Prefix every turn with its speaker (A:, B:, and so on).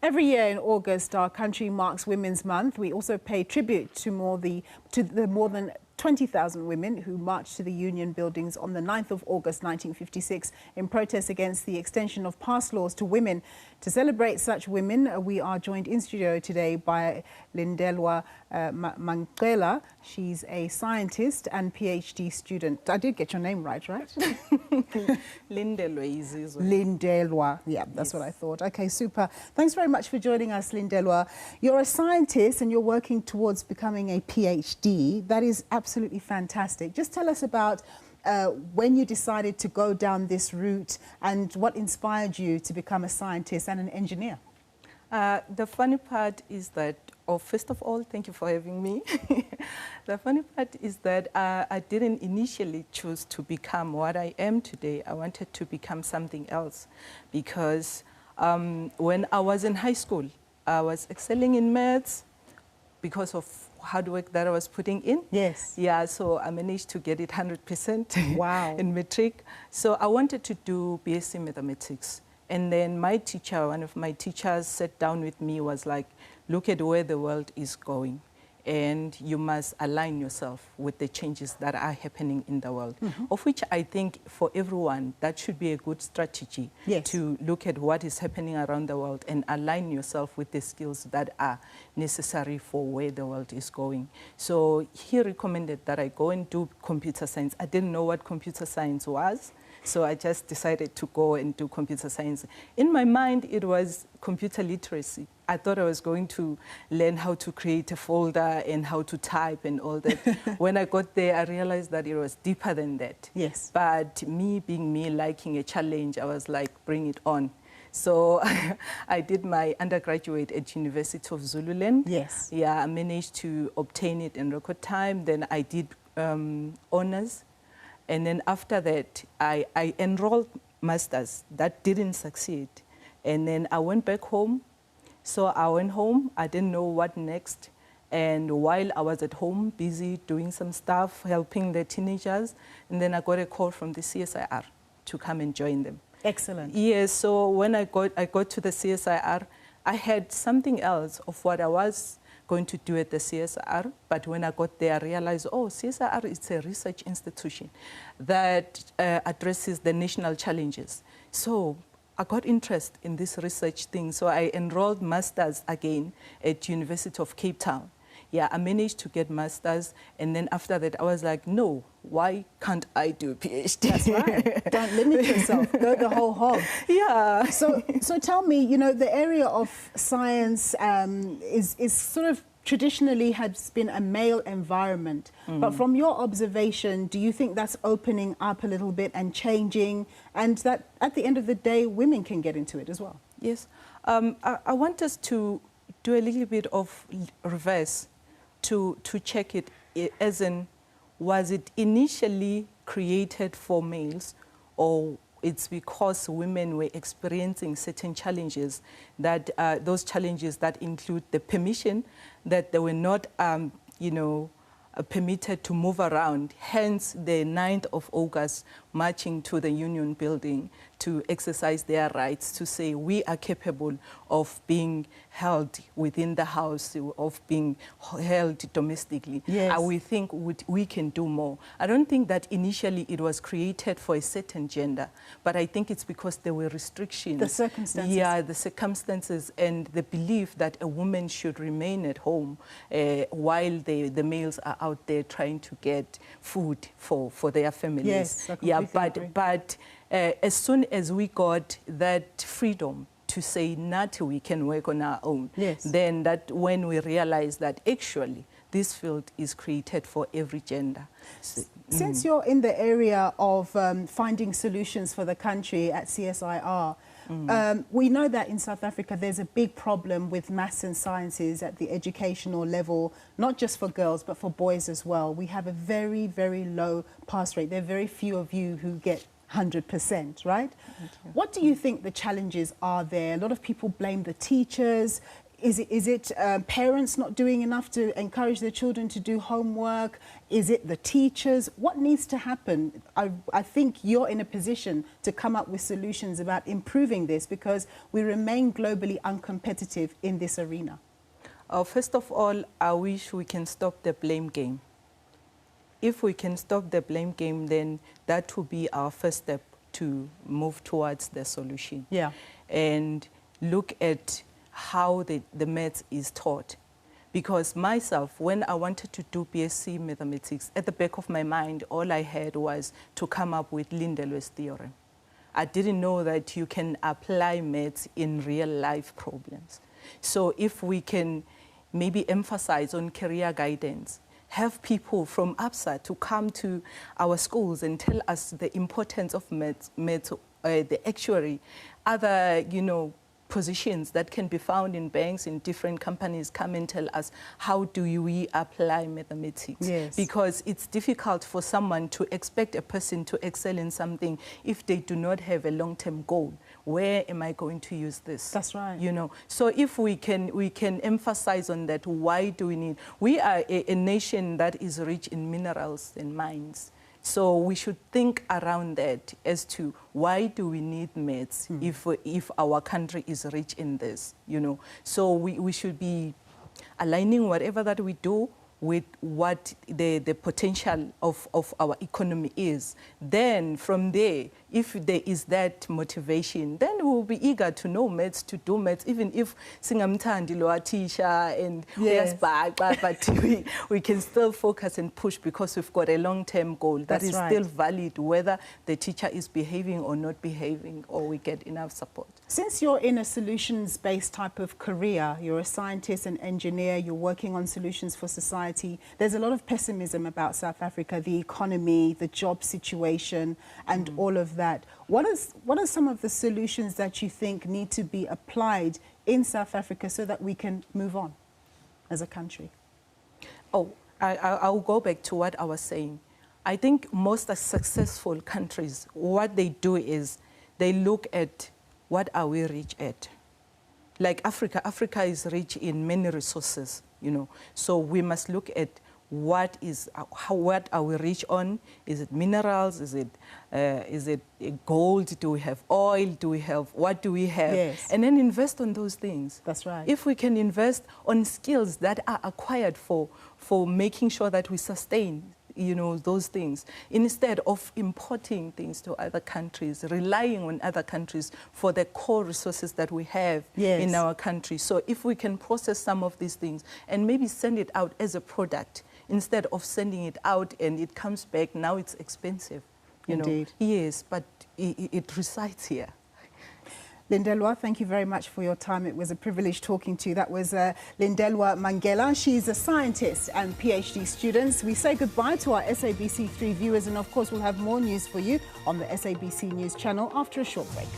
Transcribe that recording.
A: Every year in August, our country marks Women's Month. We also pay tribute to the more than 20,000 women who marched to the Union buildings on the 9th of August 1956 in protest against the extension of past laws to women. To celebrate such women, we are joined in studio today by Lindelwe Manqele. She's a scientist and PhD student. I did get your name right?
B: Lindelweyizizwe.
A: Lindelwe, yeah, that's what I thought. Okay, super. Thanks very much for joining us, Lindelwe. You're a scientist and you're working towards becoming a PhD. That is absolutely fantastic. Just tell us about when you decided to go down this route and what inspired you to become a scientist and an engineer.
B: The funny part is that, first of all, thank you for having me. The funny part is that I didn't initially choose to become what I am today. I wanted to become something else because when I was in high school, I was excelling in maths because of hard work that I was putting in.
A: Yes.
B: Yeah, so I managed to get it 100%.
A: Wow.
B: In matric. So I wanted to do BSc mathematics. And then my teacher, one of my teachers sat down with me, was like, look at where the world is going. And you must align yourself with the changes that are happening in the world, of which I think for everyone, that should be a good strategy.
A: Yes.
B: To look at what is happening around the world and align yourself with the skills that are necessary for where the world is going. So he recommended that I go and do computer science. I didn't know what computer science was. So I just decided to go and do computer science. In my mind, it was computer literacy. I thought I was going to learn how to create a folder and how to type and all that. When I got there, I realized that it was deeper than that.
A: Yes.
B: But me being me, liking a challenge, I was like, bring it on. So I did my undergraduate at University of Zululand.
A: Yes.
B: Yeah, I managed to obtain it in record time. Then I did honors. And then after that, I enrolled masters. That didn't succeed. And then I went back home. So I went home. I didn't know what next. And while I was at home, busy doing some stuff, helping the teenagers, and then I got a call from the CSIR to come and join them.
A: Excellent.
B: Yes, so when I got to the CSIR, I had something else of what I was going to do at the CSIR, but when I got there, I realized, oh, CSIR is a research institution that addresses the national challenges. So I got interest in this research thing, so I enrolled masters again at University of Cape Town. Yeah, I managed to get masters, and then after that, I was like, no, why can't I do a PhD?
A: That's right. Don't limit yourself. Go the whole hog.
B: Yeah.
A: So tell me, you know, the area of science is sort of traditionally has been a male environment. But from your observation, do you think that's opening up a little bit and changing, and that at the end of the day, women can get into it as well?
B: Yes. I want us to do a little bit of reverse to check it, as in, was it initially created for males, or it's because women were experiencing certain challenges, that those challenges that include the permission, that they were not, permitted to move around, hence the 9th of August marching to the Union building to exercise their rights, to say we are capable of being held within the house, of being held domestically.
A: Yes.
B: We think we can do more. I don't think that initially it was created for a certain gender, but I think it's because there were restrictions.
A: The circumstances.
B: Yeah, the circumstances and the belief that a woman should remain at home while the males are out there trying to get food for their families.
A: Yes, I
B: yeah,
A: agree.
B: but as soon as we got that freedom to say not we can work on our own,
A: yes,
B: then that when we realize that actually this field is created for every gender. So,
A: since you're in the area of finding solutions for the country at CSIR, we know that in South Africa there's a big problem with maths and sciences at the educational level, not just for girls but for boys as well. We have a very, very low pass rate. There are very few of you who get 100%, right? What do you think the challenges are there? A lot of people blame the teachers. Is it parents not doing enough to encourage their children to do homework? Is it the teachers? What needs to happen? I think you're in a position to come up with solutions about improving this, because we remain globally uncompetitive in this arena.
B: First of all, I wish we can stop the blame game. If we can stop the blame game, then that will be our first step to move towards the solution.
A: Yeah.
B: And look at how the maths is taught. Because myself, when I wanted to do BSc mathematics, at the back of my mind, all I had was to come up with Lindelwe's theorem. I didn't know that you can apply maths in real life problems. So if we can maybe emphasize on career guidance, have people from outside to come to our schools and tell us the importance of maths, the actuary, other, positions that can be found in banks, in different companies, come and tell us how do we apply mathematics.
A: Yes.
B: Because it's difficult for someone to expect a person to excel in something if they do not have a long-term goal. Where am I going to use this?
A: That's right.
B: So if we can emphasize on that, why do we need? We are a nation that is rich in minerals and mines. So we should think around that as to why do we need maths if our country is rich in this, So we should be aligning whatever that we do with what the potential of our economy is. Then from there, if there is that motivation, then we will be eager to know maths, to do maths, even if singamthandi lo teacher and
A: yes,
B: but we can still focus and push, because we've got a long-term goal that is still valid, whether the teacher is behaving or not behaving, or we get enough support.
A: Since you're in a solutions-based type of career, you're a scientist and engineer, you're working on solutions for society, there's a lot of pessimism about South Africa, the economy, the job situation, and all of that. What are some of the solutions that you think need to be applied in South Africa so that we can move on as a country?
B: I'll go back to what I was saying. I think most successful countries, what they do is they look at what are we rich at. Like Africa is rich in many resources, So we must look at what are we rich on? Is it minerals? Is it gold? Do we have oil? What do we have?
A: Yes.
B: And then invest on those things.
A: That's right.
B: If we can invest on skills that are acquired for making sure that we sustain, those things, instead of importing things to other countries, relying on other countries for the core resources that we have in our country. So if we can process some of these things and maybe send it out as a product, instead of sending it out and it comes back, now it's expensive.
A: Indeed.
B: Yes, but it resides here.
A: Lindelwe, thank you very much for your time. It was a privilege talking to you. That was Lindelwe Manqele. She's a scientist and PhD student. We say goodbye to our SABC3 viewers, and of course we'll have more news for you on the SABC News channel after a short break.